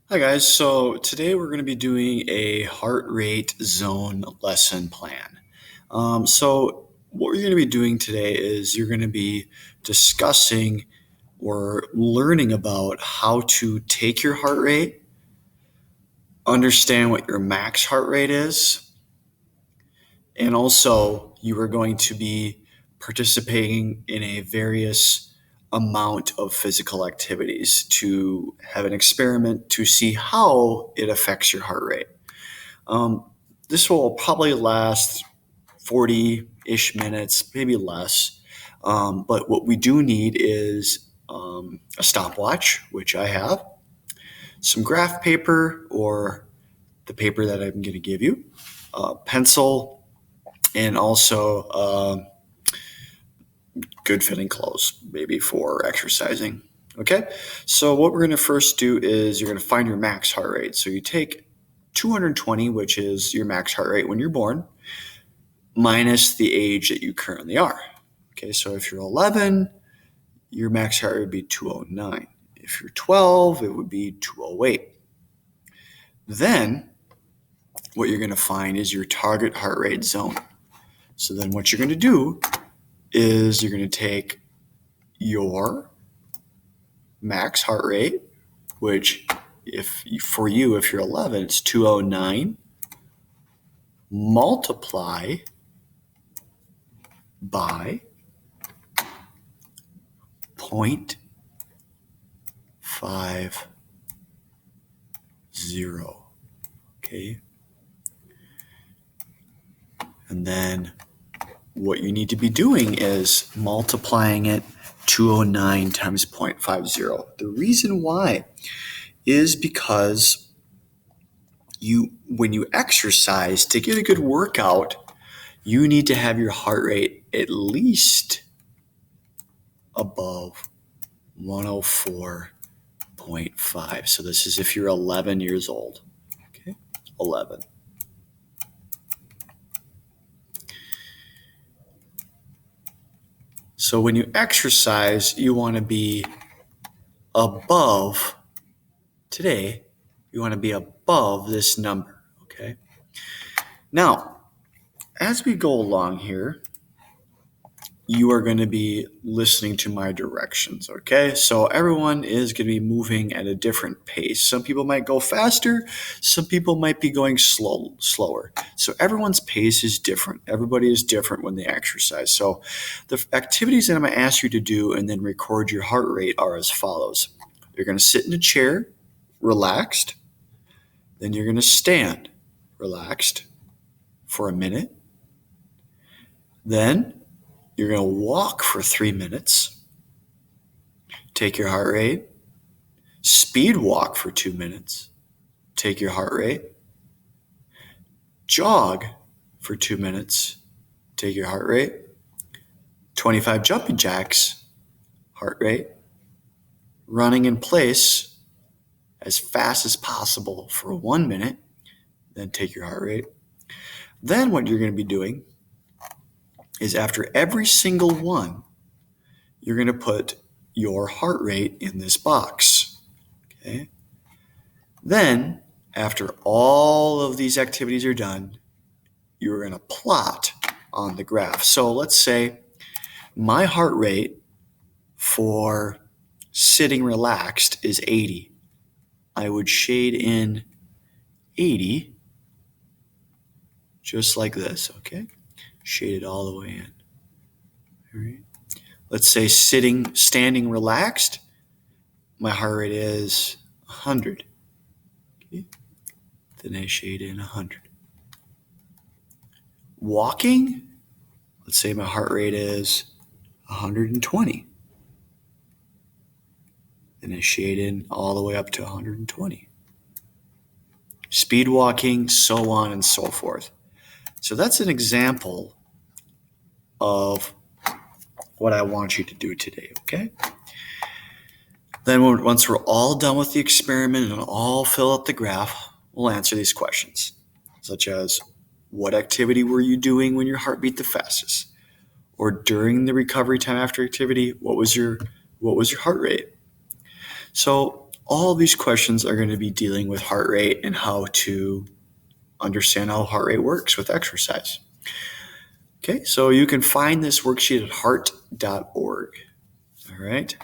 Hi guys, so today we're going to be doing a heart rate zone lesson plan. What we're going to be doing today is you're going to be discussing or learning about how to take your heart rate, understand what your max heart rate is, and also you are going to be participating in a various amount of physical activities to have an experiment to see how it affects your heart rate. Um, this will probably last 40-ish minutes, maybe less. But what we do need is a stopwatch, which I have, some graph paper or the paper that I'm going to give you, a pencil, and also good fitting clothes, maybe for exercising. Okay, so what we're going to first do is you're going to find your max heart rate. So you take 220, which is your max heart rate when you're born, minus the age that you currently are. Okay, so if you're 11, your max heart rate would be 209. If you're 12, it would be 208. Then what you're going to find is your target heart rate zone. So then what you're going to do is you're going to take your max heart rate, which if you're 11, it's 209, multiply by 0.50. Okay. And then what you need to be doing is multiplying it 209 times 0.50. The reason why is because when you exercise to get a good workout, you need to have your heart rate at least above 104.5. So this is if you're 11 years old. Okay, 11. So when you exercise, you want to be above, today, you want to be above this number, okay? Now, as we go along here, you are going to be listening to my directions, okay? So everyone is going to be moving at a different pace. Some people might go faster, some people might be going slower. So everyone's pace is different. Everybody is different when they exercise. So the activities that I'm going to ask you to do and then record your heart rate are as follows. You're going to sit in a chair, relaxed. Then you're going to stand, relaxed, for a minute. Then you're going to walk for 3 minutes. Take your heart rate. Speed walk for 2 minutes. Take your heart rate. Jog for 2 minutes. Take your heart rate. 25 jumping jacks, heart rate. Running in place as fast as possible for 1 minute. Then take your heart rate. Then what you're going to be doing is after every single one, you're going to put your heart rate in this box. Okay. Then, after all of these activities are done, you're going to plot on the graph. So let's say my heart rate for sitting relaxed is 80. I would shade in 80, just like this, okay? Shade it all the way in. All right. Let's say standing relaxed, my heart rate is 100. Okay. Then I shade in 100. Walking, let's say my heart rate is 120. Then I shade in all the way up to 120. Speed walking, so on and so forth. So that's an example of what I want you to do today, okay? Then once we're all done with the experiment and all fill out the graph, we'll answer these questions, such as what activity were you doing when your heart beat the fastest? Or during the recovery time after activity, what was your heart rate? So All these questions are going to be dealing with heart rate and how to understand how heart rate works with exercise. Okay, so you can find this worksheet at heart.org. All right.